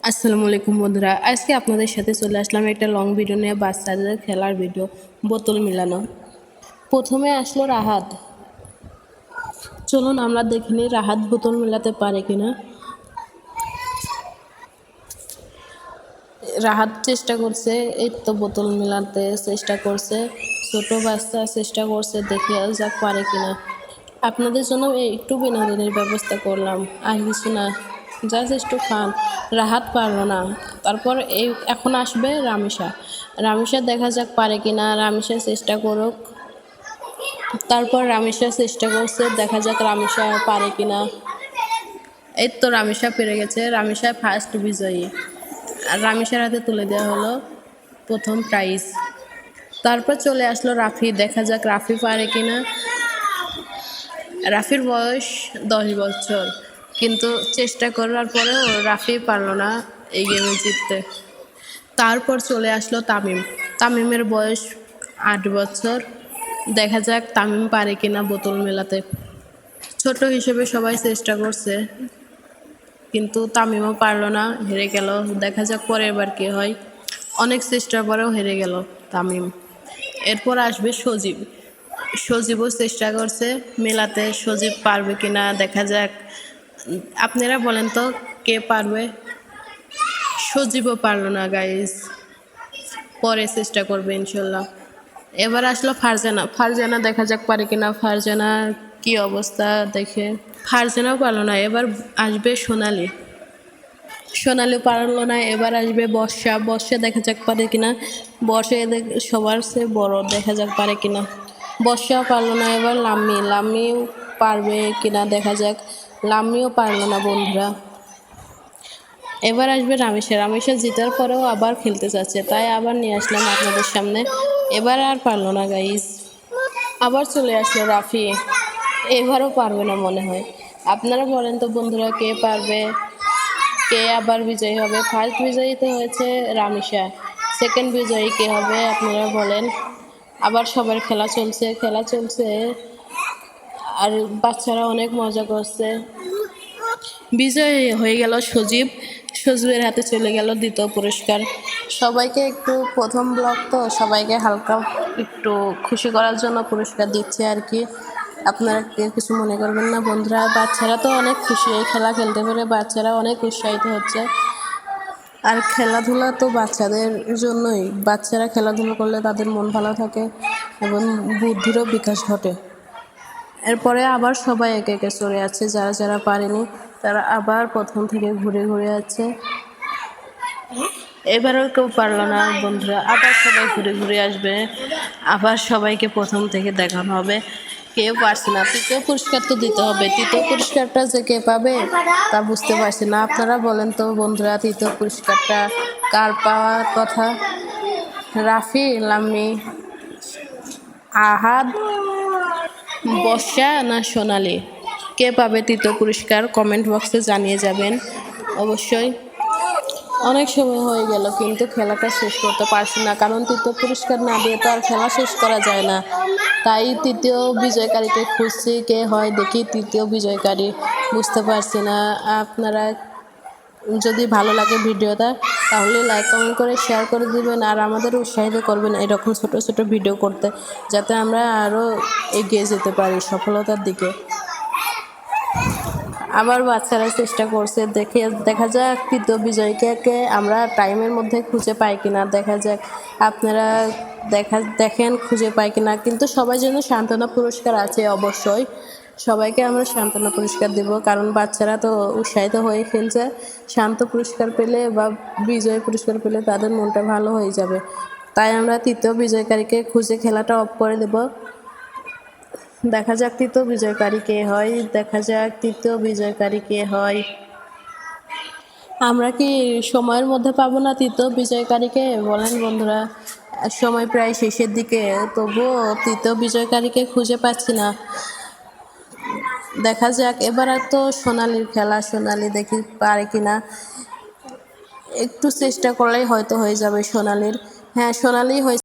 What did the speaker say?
আসসালামু আলাইকুম বন্ধুরা, আজকে আপনাদের সাথে চলে আসলাম একটা লং ভিডিও নিয়ে, বাচ্চাদের খেলার ভিডিও। বোতল মিলানো। প্রথমে আসলো রাহাত। চলুন আমরা দেখে নিই রাহাত বোতল মিলাতে পারে কিনা। রাহাত চেষ্টা করছে, এই তো বোতল মিলাতে চেষ্টা করছে। ছোট বাচ্চা চেষ্টা করছে, দেখে যাক পারে কিনা। আপনাদের জন্য একটু বিনোদনের ব্যবস্থা করলাম, আর কিছু না, জাস্ট একটু ফান। রাহাত পারলো না। তারপর এখন আসবে রামিসা। রামিসা দেখা যাক পারে কিনা। রামিসা চেষ্টা করুক। তারপর রামিসা চেষ্টা করছে, দেখা যাক রামিসা পারে কিনা। এই তো রামিসা পেরে গেছে। রামিসা ফার্স্ট বিজয়ী। আর রামিসার হাতে তুলে দেওয়া হলো প্রথম প্রাইজ। তারপর চলে আসলো রাফি। দেখা যাক রাফি পারে কিনা। রাফির বয়স 10 বছর, কিন্তু চেষ্টা করার পরেও রাফি পারলো না এই গেমে জিততে। তারপর চলে আসলো তামিম। তামিমের বয়স 8 বছর। দেখা যাক তামিম পারে কিনা বোতল মেলাতে। ছোট হিসেবে সবাই চেষ্টা করছে, কিন্তু তামিমও পারলো না, হেরে গেল। দেখা যাক পরের বার কি হয়। অনেক চেষ্টার পরেও হেরে গেল তামিম। এরপর আসবে সজীব। সজীবও চেষ্টা করছে মেলাতে, সজীব পারবে কিনা দেখা যাক। আপনারা বলেন তো কে পারবে। সজীবও পারলো না গাইস, পরে চেষ্টা করবে ইনশাল্লাহ। এবার আসলো ফারজানা। ফারজানা দেখা যাক পারে কিনা। ফারজানা কি অবস্থা দেখে। ফারজানাও পারলো না। এবার আসবে সোনালি। সোনালি পারলো না। এবার আসবে বর্ষা। বর্ষা দেখা যাক পারে কিনা। বর্ষা সবার চেয়ে বড়, দেখা যাক পারে কিনা। বর্ষা পারলো না। এবার লাম্মি। লাম্মিও পারবে কিনা দেখা যাক। লাম্মিও পারলো না বন্ধুরা। এবার আসবে রামেশা। রামেশা জেতার পরেও আবার খেলতে চাচ্ছে, তাই আবার নিয়ে আসলাম আপনাদের সামনে। এবার আর পারলো না গাইস। আবার চলে আসলো রাফি। এবারও পারবে না মনে হয়। আপনারা বলেন তো বন্ধুরা কে পারবে, কে আবার বিজয়ী হবে। ফার্স্ট বিজয়ী তো হয়েছে রামিসা, সেকেন্ড বিজয়ী কে হবে আপনারা বলেন। আবার সবার খেলা চলছে আর বাচ্চারা অনেক মজা করছে। বিজয় হয়ে গেল সজীব। সজীবের হাতে চলে গেল দ্বিতীয় পুরস্কার। সবাইকে একটু, প্রথম ব্লগ তো, সবাইকে হালকা একটু খুশি করার জন্য পুরস্কার দিচ্ছে আর কি। আপনারা কিছু মনে করবেন না বন্ধুরা। বাচ্চারা তো অনেক খুশি, এই খেলা খেলতে পেরে বাচ্চারা অনেক উৎসাহিত হচ্ছে। আর খেলাধুলা তো বাচ্চাদের জন্যই। বাচ্চারা খেলাধুলা করলে তাদের মন ভালো থাকে এবং বুদ্ধিরও বিকাশ ঘটে। এরপরে আবার সবাই একে একে চলে যাচ্ছে। যারা যারা পারেনি তারা আবার প্রথম থেকে ঘুরে ঘুরে যাচ্ছে। এবারও কেউ পারলো না বন্ধুরা। আবার সবাই ঘুরে ঘুরে আসবে। আবার সবাইকে প্রথম থেকে দেখানো হবে। কেউ পারছে না। তৃতীয় পুরস্কার তো দিতে হবে। তৃতীয় পুরস্কারটা যে কে পাবে তা বুঝতে পারছি না। আপনারা বলেন তো বন্ধুরা, তৃতীয় পুরস্কারটা কার পাওয়ার কথা। রাফি, লাম্মি, আহাদ, বর্ষা না সোনালি, কে পাবে তৃতীয় পুরস্কার কমেন্ট বক্সে জানিয়ে যাবেন অবশ্যই। অনেক সময় হয়ে গেল কিন্তু খেলাটা শেষ করতে পারছি না, কারণ তৃতীয় পুরস্কার না দিয়ে তো আর খেলা শেষ করা যায় না। তাই তৃতীয় বিজয়কারীকে খুঁজছি, কে হয় দেখি তৃতীয় বিজয়কারী, বুঝতে পারছি না। আপনারা যদি ভালো লাগে ভিডিওটা তাহলে লাইক কমেন্ট করে শেয়ার করে দিবেন, আর আমাদের উৎসাহিত করবেন এরকম ছোট ছোট ভিডিও করতে, যাতে আমরা আরও এগিয়ে যেতে পারি সফলতার দিকে। আবার বাচ্চারা চেষ্টা করছে, দেখা যাক তৃতীয় বিজয়ীকে আমরা টাইমের মধ্যে খুঁজে পাই কিনা। দেখা যাক আপনারা দেখেন খুঁজে পাই কিনা। কিন্তু সবার জন্য সান্ত্বনা পুরস্কার আছে অবশ্যই। সবাইকে আমরা সান্ত্বনা পুরস্কার দেব, কারণ বাচ্চারা তো উৎসাহিত হয়ে খেলছে। শান্ত পুরস্কার পেলে বা বিজয় পুরস্কার পেলে তাদের মনটা ভালো হয়ে যাবে। তাই আমরা তৃতীয় বিজয়কারীকে খুঁজে খেলাটা অফ করে দেব। দেখা যাক তৃতীয় বিজয়কারী কে হয়। দেখা যাক তৃতীয় বিজয়কারী কে হয়। আমরা কি সময়ের মধ্যে পাবো না তৃতীয় বিজয়কারীকে বলেন বন্ধুরা। সময় প্রায় শেষের দিকে, তবুও তৃতীয় বিজয়কারীকে খুঁজে পাচ্ছি না। দেখা যাক। এবার তো সোনালির খেলা। সোনালি দেখি পারে কিনা। একটু চেষ্টা করলেই হয়তো হয়ে যাবে সোনালির। হ্যাঁ, সোনালি হয়েছে।